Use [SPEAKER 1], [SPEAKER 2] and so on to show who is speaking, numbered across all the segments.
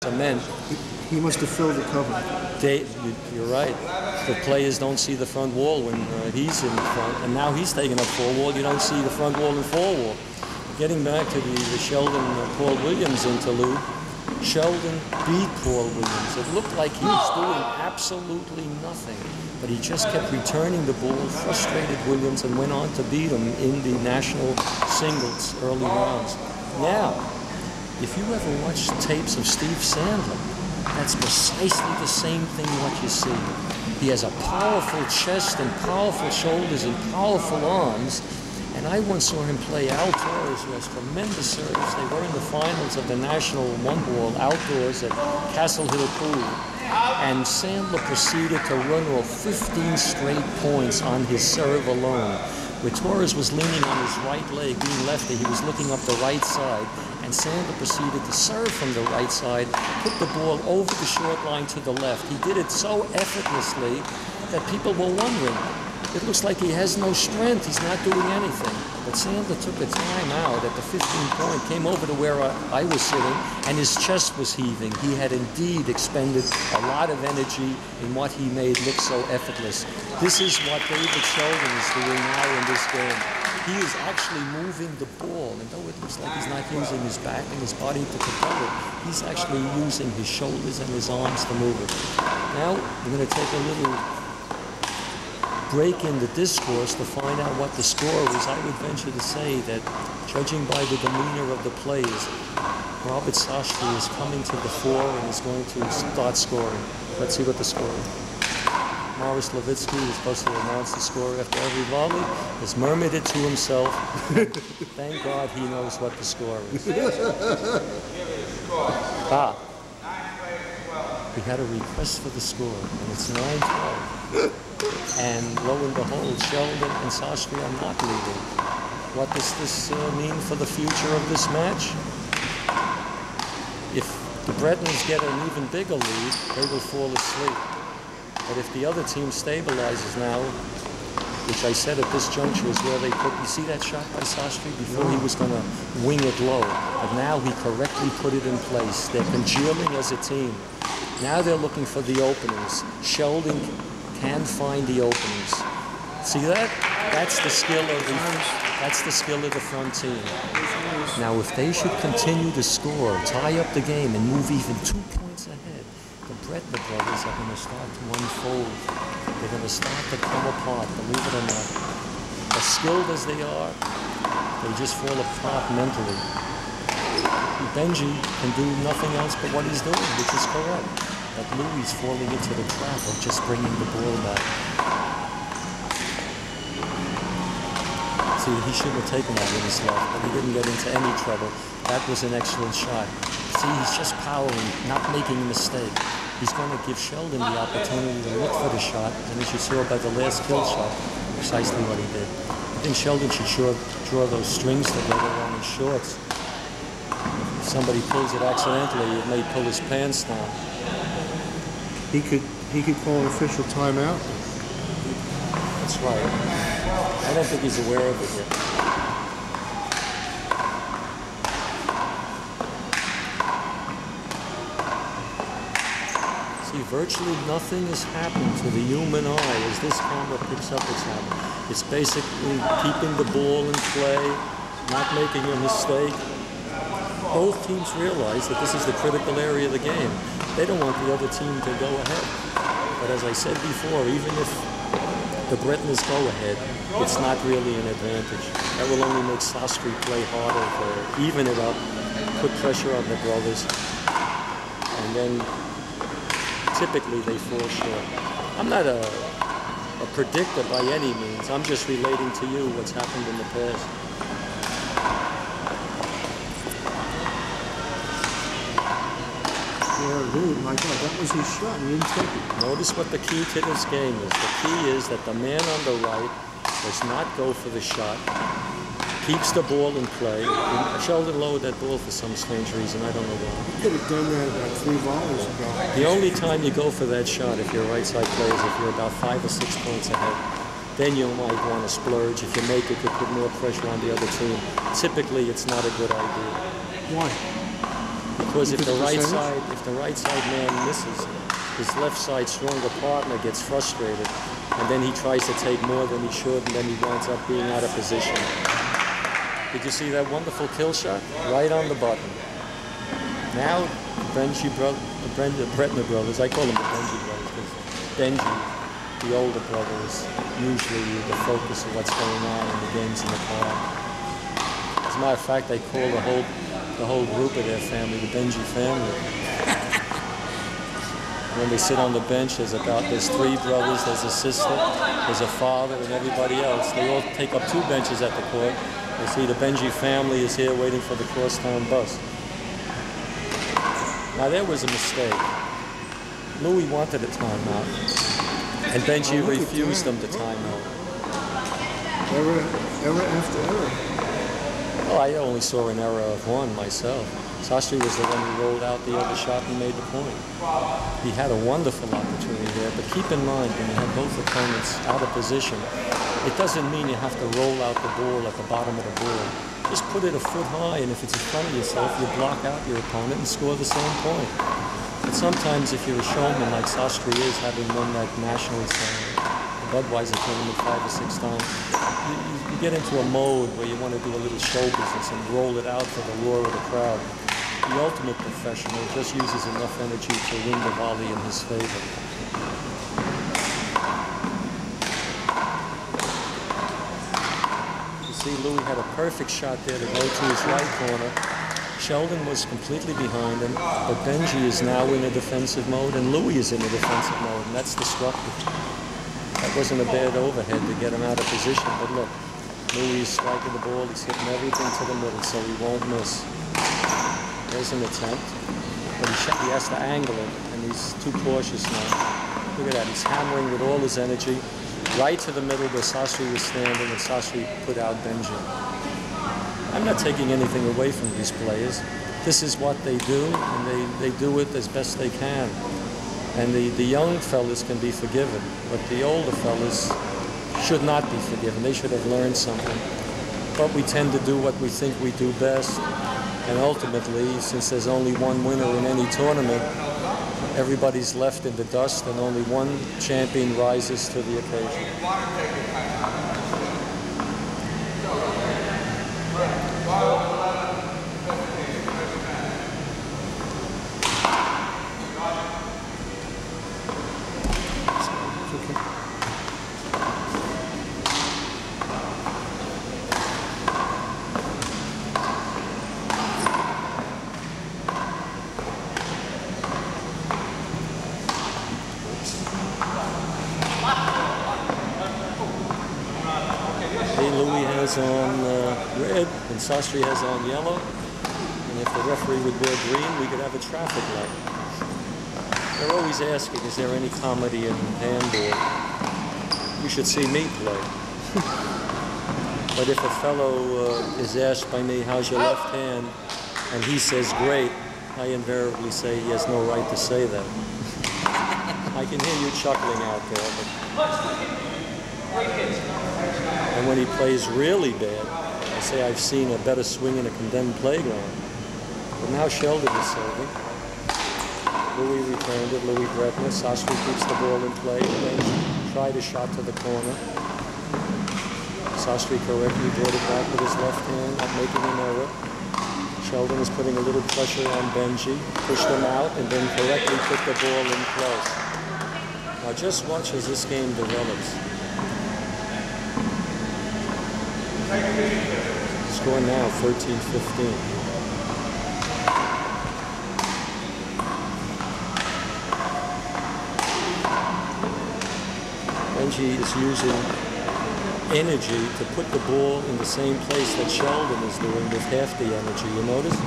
[SPEAKER 1] the men.
[SPEAKER 2] He must have filled the cover.
[SPEAKER 1] You're right. The players don't see the front wall when he's in front, and now he's taking up 4 wall. You don't see the front wall and 4 wall. Getting back to the Sheldon Paul Williams interlude, Sheldon beat Paul Williams. It looked like he was doing absolutely nothing, but he just kept returning the ball, frustrated Williams, and went on to beat him in the national singles early rounds. Now, if you ever watch tapes of Steve Sandler, that's precisely the same thing what you see. He has a powerful chest and powerful shoulders and powerful arms. And I once saw him play Al Torres, who has tremendous serves. They were in the finals of the National One-Ball outdoors at Castle Hill Pool. And Sandler proceeded to run off 15 straight points on his serve alone. Where Torres was leaning on his right leg, being lefty, he was looking up the right side. And Sandler proceeded to serve from the right side, put the ball over the short line to the left. He did it so effortlessly that people were wondering, it looks like he has no strength, he's not doing anything. But Sandler took a time out at the 15-point, came over to where I was sitting, and his chest was heaving. He had indeed expended a lot of energy in what he made look so effortless. This is what David Sheldon is doing now in this game. He is actually moving the ball, and though it looks like he's not using his back and his body to propel it, he's actually using his shoulders and his arms to move it. Now, we're going to take a little break in the discourse to find out what the score is. I would venture to say that, judging by the demeanor of the players, Robert Sostre is coming to the fore and is going to start scoring. Let's see what the score is. Morris Levitsky is supposed to announce the score after every volley, has murmured it to himself. Thank God he knows what the score is. We had a request for the score, and it's 9-12. And lo and behold, Sheldon and Sostre are not leading. What does this mean for the future of this match? If the Bretners get an even bigger lead, they will fall asleep. But if the other team stabilizes now, which I said at this juncture is where they put, you see that shot by Sostre? Before he was going to wing it low, but now he correctly put it in place. They're congealing as a team. Now they're looking for the openings. Sheldon can find the openings. See that? That's the skill of the front team. Now, if they should continue to score, tie up the game, and move even 2 points ahead, the Bretner brothers are going to start to unfold. They're going to start to come apart, believe it or not. As skilled as they are, they just fall apart mentally. Benji can do nothing else but what he's doing, which is correct. But Louis falling into the trap of just bringing the ball back. See, he shouldn't have taken that with his left, but he didn't get into any trouble. That was an excellent shot. See, he's just powering, not making a mistake. He's going to give Sheldon the opportunity to look for the shot, and as you saw by the last kill shot, precisely what he did. I think Sheldon should draw those strings together on his shorts. If somebody pulls it accidentally, it may pull his pants down.
[SPEAKER 2] He could call an official timeout.
[SPEAKER 1] That's right. I don't think he's aware of it yet. See, virtually nothing has happened to the human eye as this camera picks up what's happening. It's basically keeping the ball in play, not making a mistake. Both teams realize that this is the critical area of the game. They don't want the other team to go ahead. But as I said before, even if the Bretners go ahead, it's not really an advantage. That will only make Sostre play harder to even it up, put pressure on the brothers, and then typically they fall short. I'm not a predictor by any means. I'm just relating to you what's happened in the past.
[SPEAKER 2] Dude, my God, that was his shot. He didn't take it.
[SPEAKER 1] Notice what the key to this game is. The key is that the man on the right does not go for the shot, keeps the ball in play. Sheldon lowered that ball for some strange reason. I don't know why.
[SPEAKER 2] He could have done that about 3 volleys ago.
[SPEAKER 1] The only time you go for that shot, if you're right side player, is if you're about 5 or 6 points ahead. Then you might want to splurge. If you make it, you put more pressure on the other team. Typically, it's not a good idea.
[SPEAKER 2] Why?
[SPEAKER 1] Because if the right
[SPEAKER 2] percentage?
[SPEAKER 1] side man misses, his left side stronger partner gets frustrated, and then he tries to take more than he should, and then he winds up being out of position. Did you see that wonderful kill shot? Right on the button. Now, the Bretner brothers, I call them the Benji brothers, because Benji, the older brother, is usually the focus of what's going on in the games in the car. As a matter of fact, they call the whole group of their family the Benji family. When they sit on the bench, there's 3 brothers, there's a sister, there's a father, and everybody else. They all take up 2 benches at the court. You see the Benji family is here waiting for the crosstown bus. Now there was a mistake. Louis wanted a timeout, and Benji refused them the timeout.
[SPEAKER 2] Error after error.
[SPEAKER 1] Well, I only saw an error of one myself. Sostre was the one who rolled out the other shot and made the point. He had a wonderful opportunity there, but keep in mind, when you have both opponents out of position, it doesn't mean you have to roll out the ball at the bottom of the board. Just put it a foot high, and if it's in front of yourself, you block out your opponent and score the same point. But sometimes if you're a showman like Sostre is, having won that nationals Budweiser tournament 5 or 6 times, you get into a mode where you want to do a little show business and roll it out for the roar of the crowd. The ultimate professional just uses enough energy to win the volley in his favor. You see, Louis had a perfect shot there to go to his right corner. Sheldon was completely behind him, but Benji is now in a defensive mode, and Louis is in a defensive mode, and that's destructive. That wasn't a bad overhead to get him out of position, but look, Louis is striking the ball, he's hitting everything to the middle, so he won't miss. There's an attempt, but he has to angle it, and he's too cautious now. Look at that, he's hammering with all his energy, right to the middle where Sostre was standing, and Sostre put out Benji. I'm not taking anything away from these players. This is what they do, and they do it as best they can. And the young fellas can be forgiven, but the older fellas should not be forgiven. They should have learned something. But we tend to do what we think we do best. And ultimately, since there's only one winner in any tournament, everybody's left in the dust and only one champion rises to the occasion. Louis has on red and Sostre has on yellow, and if the referee would wear green, we could have a traffic light. They're always asking, is there any comedy in handball? You should see me play. But if a fellow is asked by me, how's your left hand, and he says great, I invariably say he has no right to say that. I can hear you chuckling out there, but... And when he plays really bad, I say I've seen a better swing in a condemned playground. But now Sheldon is serving. Louis returned it, Louis Bretners. Sostre keeps the ball in play. They tried a shot to the corner. Sostre correctly brought it back with his left hand, not making an error. Sheldon is putting a little pressure on Benji, pushed him out, and then correctly put the ball in close. Now just watch as this game develops. Score now 13-15. Benji is using energy to put the ball in the same place that Sheldon is doing with half the energy, you notice?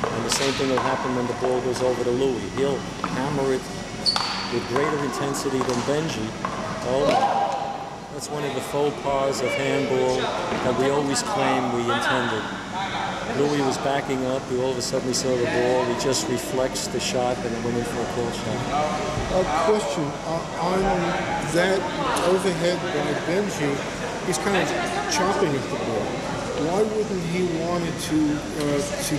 [SPEAKER 1] And the same thing will happen when the ball goes over to Louis. He'll hammer it with greater intensity than Benji. Oh. That's one of the faux pas of handball that we always claim we intended. Louis was backing up, all of a sudden we saw the ball, he just reflects the shot and then went in for a cool shot.
[SPEAKER 2] A question, on that overhead by Benji, he's kind of chopping at the ball. why wouldn't he want it to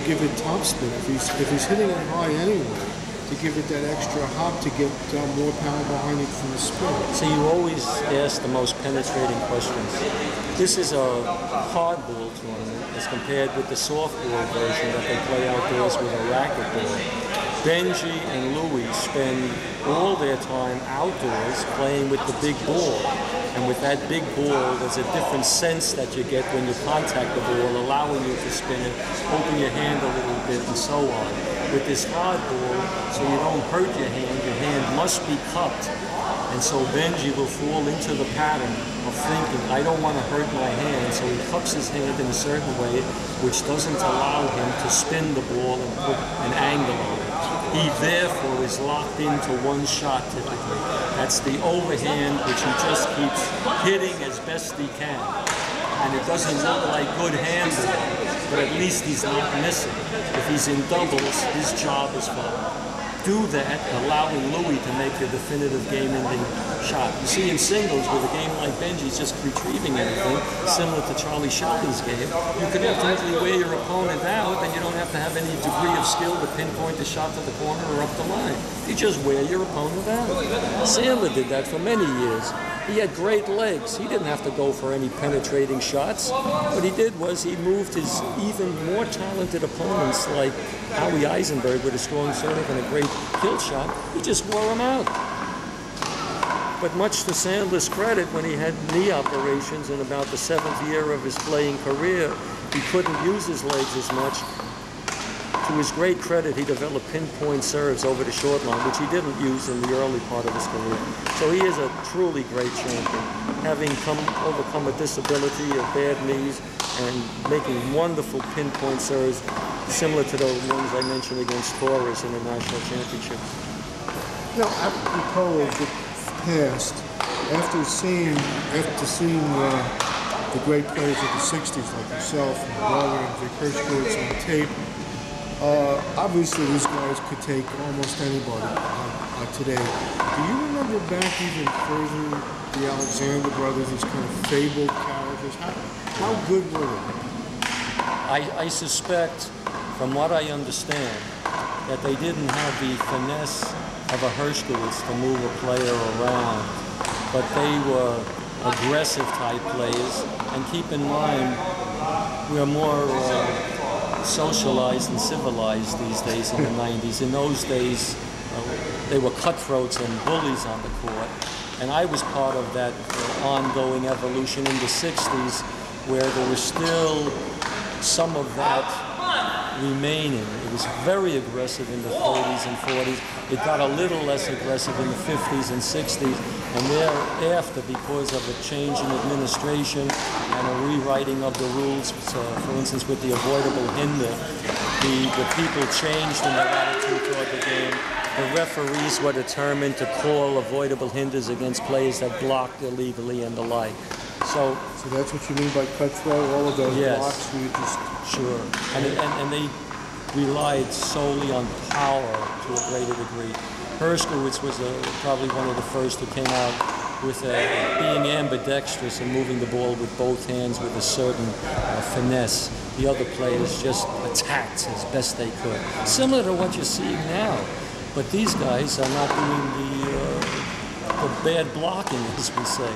[SPEAKER 2] give it topspin if he's hitting it high anyway? To give it that extra hop to get more power behind it from the spin.
[SPEAKER 1] So you always ask the most penetrating questions. This is a hardball tournament as compared with the softball version that they play outdoors with a racquetball. Benji and Louie spend all their time outdoors playing with the big ball. And with that big ball, there's a different sense that you get when you contact the ball, allowing you to spin it, open your hand a little bit, and so on. With this hard ball, so you don't hurt your hand must be cupped. And so Benji will fall into the pattern of thinking, I don't want to hurt my hand, so he cups his hand in a certain way, which doesn't allow him to spin the ball and put an angle on it. He therefore is locked into one shot typically. That's the overhand, which he just keeps hitting as best he can. And it doesn't look like good handball, but at least he's not missing. If he's in doubles, his job is to do that, allowing Louie to make the definitive game-ending shot. You see, in singles, with a game like Benji's just retrieving everything, similar to Charlie Sheldon's game, you can ultimately wear your opponent out, and you don't have to have any degree of skill to pinpoint the shot to the corner or up the line. You just wear your opponent out. Sandler did that for many years. He had great legs. He didn't have to go for any penetrating shots. What he did was he moved his even more talented opponents like Howie Eisenberg with a strong serve and a great kill shot. He just wore them out. But much to Sandler's credit, when he had knee operations in about the 7th year of his playing career, he couldn't use his legs as much. To his great credit, he developed pinpoint serves over the short line, which he didn't use in the early part of his career. So he is a truly great champion, having overcome a disability of bad knees and making wonderful pinpoint serves, similar to the ones I mentioned against Torres in the national championship.
[SPEAKER 2] You know, apropos of the past, after seeing the great players of the 60s like yourself and Waller and Vic Hershkowitz on tape, obviously these guys could take almost anybody today. Do you remember back even further the Alexander brothers, these kind of fabled characters? How good were they?
[SPEAKER 1] I suspect, from what I understand, that they didn't have the finesse of a Hershkowitz to move a player around, but they were aggressive type players. And keep in mind, we're more socialized and civilized these days in the 90s. In those days, they were cutthroats and bullies on the court. And I was part of that ongoing evolution in the 60s, where there was still some of that remaining. It was very aggressive in the 30s and 40s. It got a little less aggressive in the 50s and 60s. And thereafter, because of a change in administration and a rewriting of the rules, for instance, with the avoidable hinder, the people changed in their attitude toward the game. The referees were determined to call avoidable hinders against players that blocked illegally and the like. So
[SPEAKER 2] that's what you mean by cutthroat, all of those blocks where you just...
[SPEAKER 1] Sure. And they relied solely on power to a greater degree. Hershkowitz was probably one of the first who came out with being ambidextrous and moving the ball with both hands with a certain finesse. The other players just attacked as best they could. Similar to what you're seeing now. But these guys are not doing the bad blocking, as we say.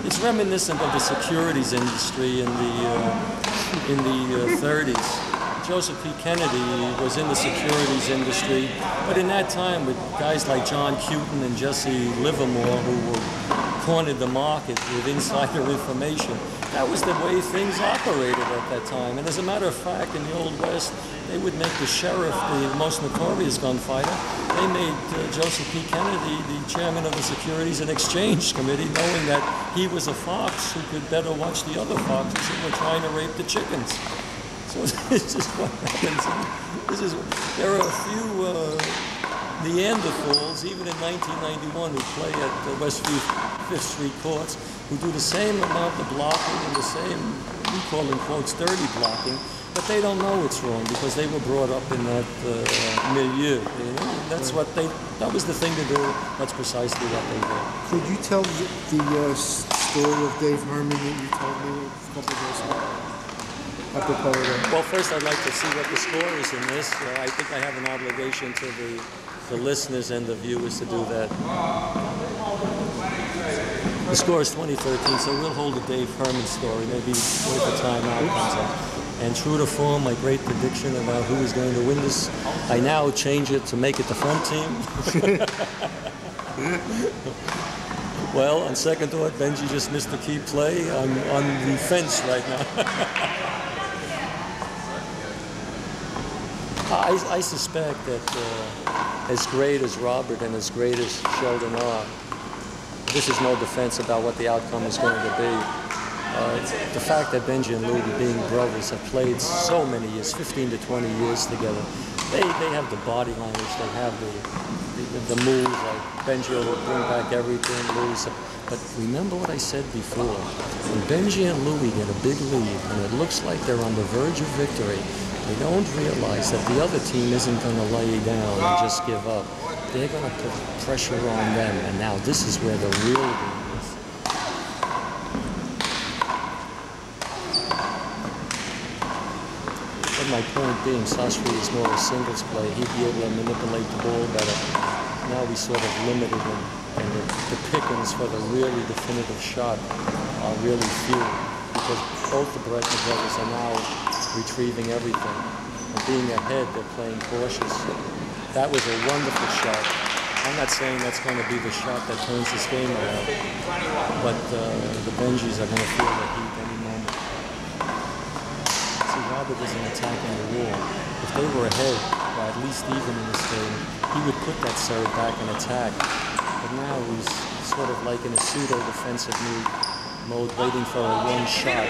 [SPEAKER 1] It's reminiscent of the securities industry in the 30s. Joseph P. Kennedy was in the securities industry, but in that time with guys like John Cuton and Jesse Livermore, who cornered the market with insider information, that was the way things operated at that time. And as a matter of fact, in the Old West, they would make the sheriff the most notorious gunfighter. They made Joseph P. Kennedy the chairman of the Securities and Exchange Committee, knowing that he was a fox who could better watch the other foxes who were trying to rape the chickens. So this is what happens. There are a few Neanderthals, even in 1991, who play at the West Fifth Street courts, who do the same amount of blocking and the same, we call in quotes, dirty blocking, but they don't know it's wrong because they were brought up in that milieu. You know? That's what that was the thing to do. That's precisely what they did.
[SPEAKER 2] Could you tell the story of Dave Herman that you told me a couple of days ago? apropos of that?
[SPEAKER 1] Well, first I'd like to see what the score is in this. I think I have an obligation to the listeners and the viewers to do that. The score is 2013, so we'll hold a Dave Herman story. Maybe wait for timeout comes up. And true to form, my great prediction about who is going to win this, I now change it to make it the front team. Well, on second thought, Benji just missed the key play. I'm on the fence right now. I suspect that as great as Robert and as great as Sheldon are, this is no defense about what the outcome is going to be. The fact that Benji and Louie, being brothers, have played so many years, 15 to 20 years together, they have the body language, they have the moves, like Benji will bring back everything, Louie. But remember what I said before, when Benji and Louie get a big lead and it looks like they're on the verge of victory, they don't realize that the other team isn't going to lay down and just give up. They're going to put pressure on them, and now this is where the real game is. But my point being, Sostre is more a singles play. He'd be able to manipulate the ball better. Now we sort of limited him, and the pickings for the really definitive shot are really few, because both the Bretners brothers are now retrieving everything. And being ahead, they're playing cautious. That was a wonderful shot. I'm not saying that's going to be the shot that turns this game around, but the Benjis are going to feel the heat any moment. See, Robert isn't attacking the wall. If they were ahead, or at least even in this game, he would put that serve back and attack. But now he's sort of like in a pseudo-defensive mode, waiting for a one shot.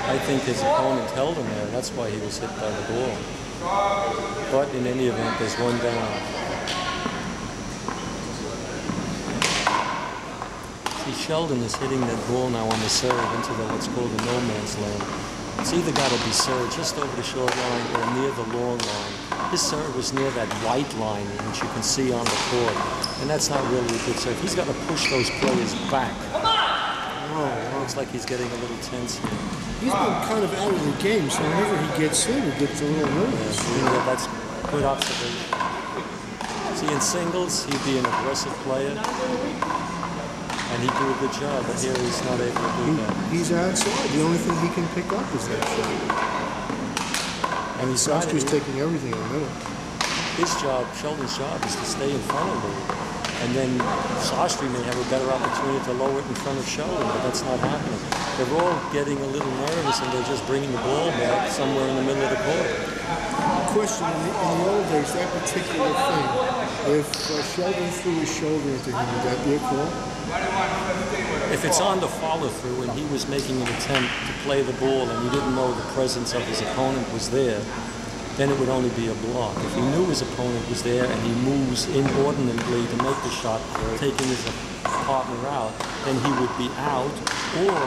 [SPEAKER 1] I think his opponent held him there. That's why he was hit by the ball. But in any event, there's one down. See, Sheldon is hitting that ball now on the serve into what's called the no man's land. It's either got to be served just over the short line or near the long line. His serve was near that white line, which you can see on the court, and that's not really a good serve. He's got to push those players back. Looks like he's getting a little tense here.
[SPEAKER 2] He's been kind of out of the game, so whenever he gets in, he gets a little nervous.
[SPEAKER 1] Yeah, that's good observation. See, in singles, he'd be an aggressive player, and he'd do a good job, but here he's not able to do that.
[SPEAKER 2] He's outside. The only thing he can pick up is that shot. And Sostre's taking everything in the middle.
[SPEAKER 1] His job, Sheldon's job, is to stay in front of him. And then Sostre may have a better opportunity to lower it in front of Sheldon, but that's not happening. They're all getting a little nervous, and they're just bringing the ball back somewhere in the middle of the court.
[SPEAKER 2] Question, in the old days, that particular thing, if Sheldon threw his shoulder into him, would that be a call?
[SPEAKER 1] If it's on the follow-through and he was making an attempt to play the ball and he didn't know the presence of his opponent was there, then it would only be a block. If he knew his opponent was there and he moves inordinately to make the shot, taking his partner out, then he would be out. Or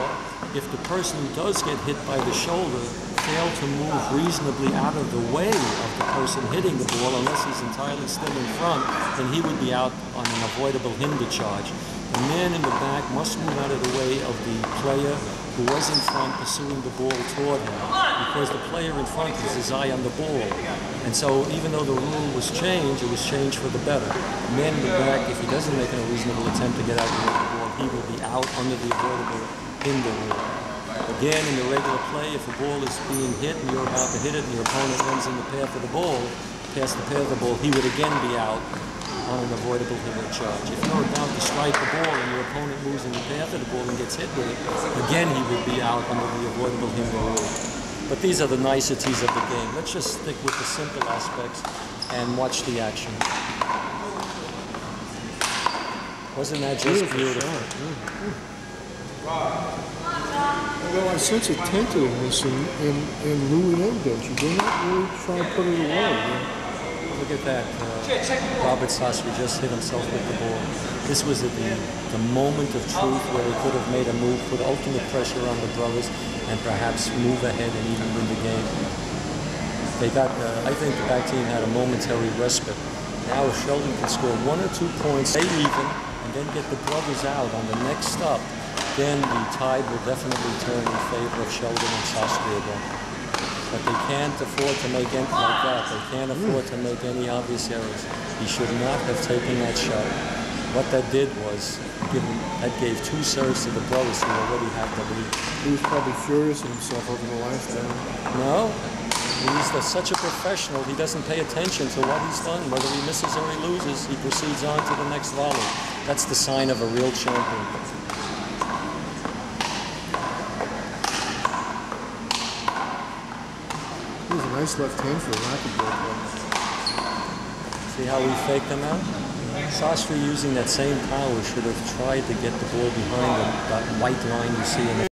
[SPEAKER 1] if the person who does get hit by the shoulder failed to move reasonably out of the way of the person hitting the ball, unless he's entirely still in front, then he would be out on an avoidable hinder charge. The man in the back must move out of the way of the player who was in front pursuing the ball toward him, because the player in front has his eye on the ball. And so even though the rule was changed, it was changed for the better. The man in the back, if he doesn't make a reasonable attempt to get out of the ball, he will be out under the avoidable hinder rule. Again, in the regular play, if a ball is being hit and you're about to hit it and your opponent runs in the path of the ball, past the path of the ball, he would again be out on an avoidable hinder charge. If you're about to strike the ball and your opponent moves in the path of the ball and gets hit with it, again he would be out under the avoidable hinder rule. But these are the niceties of the game. Let's just stick with the simple aspects and watch the action. Wasn't that just beautiful?
[SPEAKER 2] Well, I sense a tentativeness in Louie and Benji. They're not really trying to put it away.
[SPEAKER 1] Look at that. Robert Sostre just hit himself with the ball. This was the moment of truth where he could have made a move, put ultimate pressure on the brothers, and perhaps move ahead and even win the game. They got, I think the back team had a momentary respite. Now if Sheldon can score 1 or 2 points, stay even, and then get the brothers out on the next stop, then the tide will definitely turn in favor of Sheldon-Sostre again. But they can't afford to make anything like that. They can't afford to make any obvious errors. He should not have taken that shot. What that did was that gave 2 serves to the brothers who already had the lead.
[SPEAKER 2] He was probably furious with himself over the last round.
[SPEAKER 1] No, he's such a professional. He doesn't pay attention to what he's done. Whether he misses or he loses, he proceeds on to the next volley. That's the sign of a real champion.
[SPEAKER 2] He has a nice left hand for a racquetball player.
[SPEAKER 1] See how he faked him out? Sostre, using that same power, should have tried to get the ball behind that white line you see in the